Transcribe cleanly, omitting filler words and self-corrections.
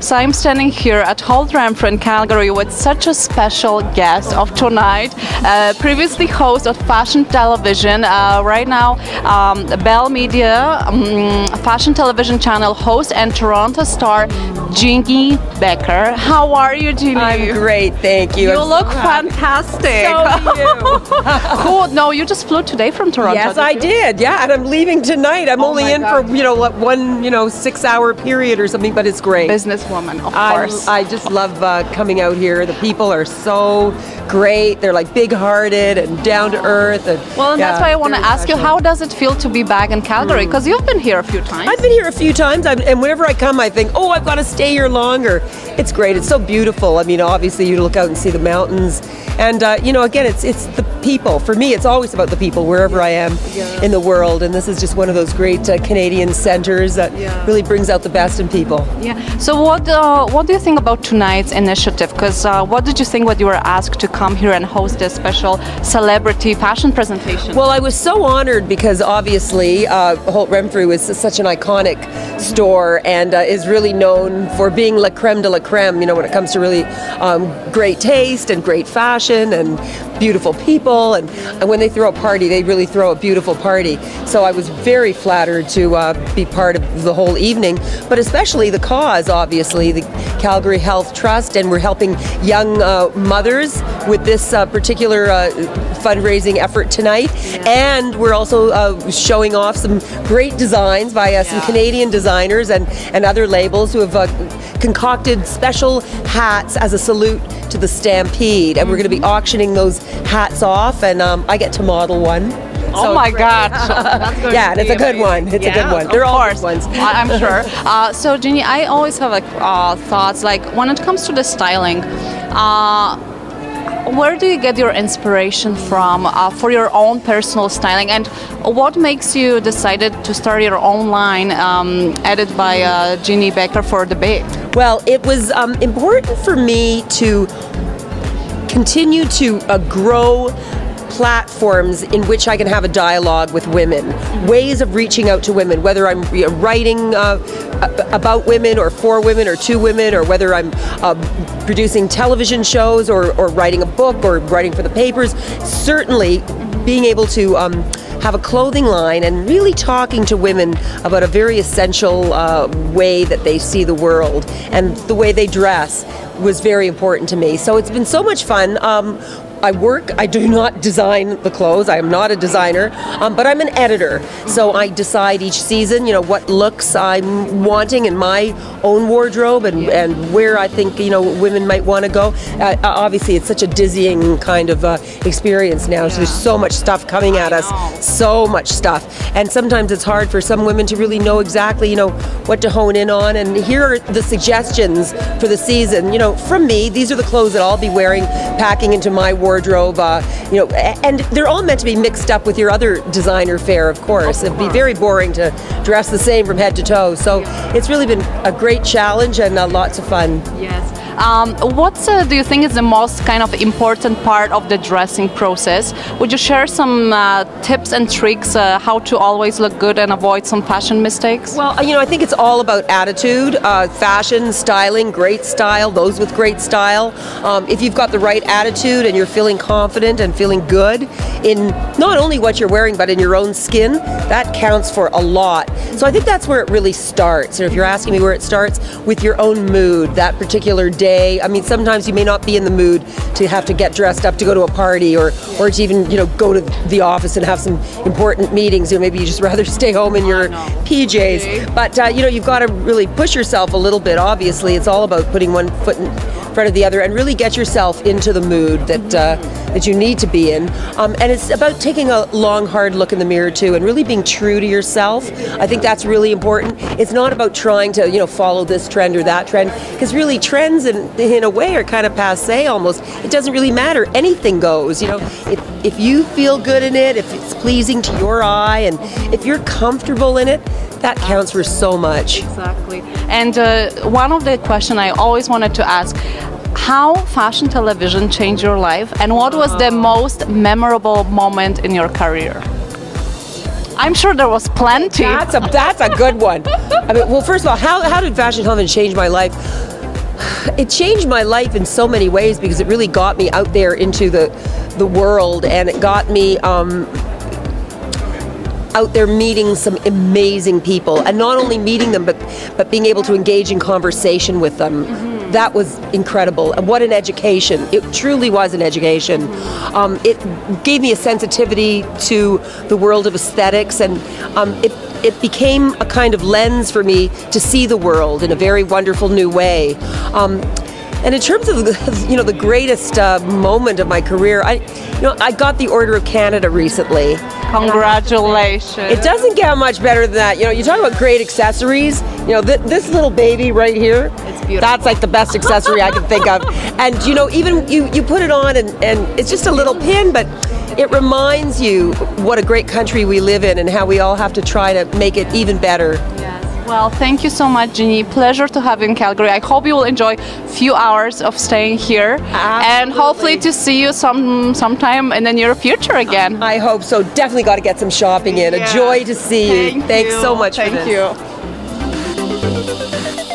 So I'm standing here at Holt Renfrew in Calgary with such a special guest of tonight, previously host of fashion television, right now Bell Media fashion television channel host and Toronto star Jeanne Beker. How are you, Jeanne? I'm great, thank you. You look fantastic. So do you. Cool. No, you just flew today from Toronto. Yes, I did. Yeah, and I'm leaving tonight. I'm only in God. for one 6-hour period or something, but it's great. Businesswoman, of course. I just love coming out here. The people are so great. They're like big-hearted and down to earth. And, well, and that's why I want to ask you, how does it feel to be back in Calgary? Because you've been here a few times. I've been here a few times, and whenever I come, I think, oh, I've got to stay here longer. It's great. It's so beautiful. I mean, obviously, you look out and see the mountains, and again, it's the people. For me, it's always about the people wherever I am in the world, and this is just one of those great Canadian centers that really brings out the best in people. Yeah. So what do you think about tonight's initiative? Because what did you think when you were asked to come here and host this special celebrity fashion presentation? Well, I was so honored because obviously Holt Renfrew is such an iconic store and is really known for being la creme de la creme, when it comes to really great taste and great fashion and beautiful people. And when they throw a party, they really throw a beautiful party. So I was very flattered to be part of the whole evening, but especially the cause, obviously, the Calgary Health Trust, and we're helping young mothers with this particular fundraising effort tonight. And we're also showing off some great designs by some Canadian designers and other labels who have concocted special hats as a salute to the Stampede, and we're going to be auctioning those hats off, and I get to model one. Oh my gosh! Yeah, and it's a good one. It's a good one. They're all good ones. I'm sure. So, Jeanne, I always have thoughts like when it comes to the styling. Where do you get your inspiration from for your own personal styling, and what makes you decided to start your own line edited by Jeanne Beker for the Bay? Well, it was important for me to continue to grow platforms in which I can have a dialogue with women, ways of reaching out to women, whether I'm writing about women or for women or to women, or whether I'm producing television shows or writing a book or writing for the papers. Certainly being able to have a clothing line and really talking to women about a very essential way that they see the world and the way they dress was very important to me. So it's been so much fun. I do not design the clothes. I am not a designer, but I'm an editor. So I decide each season, what looks I'm wanting in my own wardrobe and where I think, women might want to go. Obviously, it's such a dizzying kind of experience now. So there's so much stuff coming at us, so much stuff. And sometimes it's hard for some women to really know exactly, what to hone in on. And here are the suggestions for the season, from me. These are the clothes that I'll be wearing, packing into my wardrobe. And they're all meant to be mixed up with your other designer fare, of course. It'd be very boring to dress the same from head to toe. So it's really been a great challenge and lots of fun. Yes. What do you think is the most kind of important part of the dressing process? Would you share some tips and tricks how to always look good and avoid some fashion mistakes? Well, I think it's all about attitude, fashion, styling, great style, those with great style. If you've got the right attitude and you're feeling confident and feeling good in not only what you're wearing but in your own skin, that counts for a lot. So I think that's where it really starts. And if you're asking me where it starts, with your own mood, that particular day. I mean, sometimes you may not be in the mood to have to get dressed up to go to a party or to even, go to the office and have some important meetings. Maybe you just rather stay home in your PJs. But, you've got to really push yourself a little bit. Obviously, it's all about putting one foot in front of the other and really get yourself into the mood that you need to be in. And it's about taking a long, hard look in the mirror too and really being true to yourself. I think that's really important. It's not about trying to, follow this trend or that trend, because really trends in a way are kind of passé almost. It doesn't really matter. Anything goes, if you feel good in it, if it's pleasing to your eye, and if you're comfortable in it, that counts for so much. Exactly. And one of the questions I always wanted to ask, how fashion television changed your life, and what was the most memorable moment in your career? I'm sure there was plenty. That's a good one. I mean, well, first of all, how did fashion television change my life? It changed my life in so many ways because it really got me out there into the world, and it got me out there meeting some amazing people, and not only meeting them, but being able to engage in conversation with them. That was incredible, and what an education. It truly was an education. It gave me a sensitivity to the world of aesthetics, and it became a kind of lens for me to see the world in a very wonderful new way. And in terms of the greatest moment of my career, I got the Order of Canada recently. Congratulations! It doesn't get much better than that. You talk about great accessories. This little baby right here. It's beautiful. That's like the best accessory I can think of. And even you put it on, and it's just a little pin, but it reminds you what a great country we live in, and how we all have to try to make it even better. Well, thank you so much, Jeanne. Pleasure to have you in Calgary. I hope you will enjoy a few hours of staying here. Absolutely. And hopefully to see you sometime in the near future again. I hope so. Definitely got to get some shopping in. A joy to see you. Thanks so much for this. Thank you.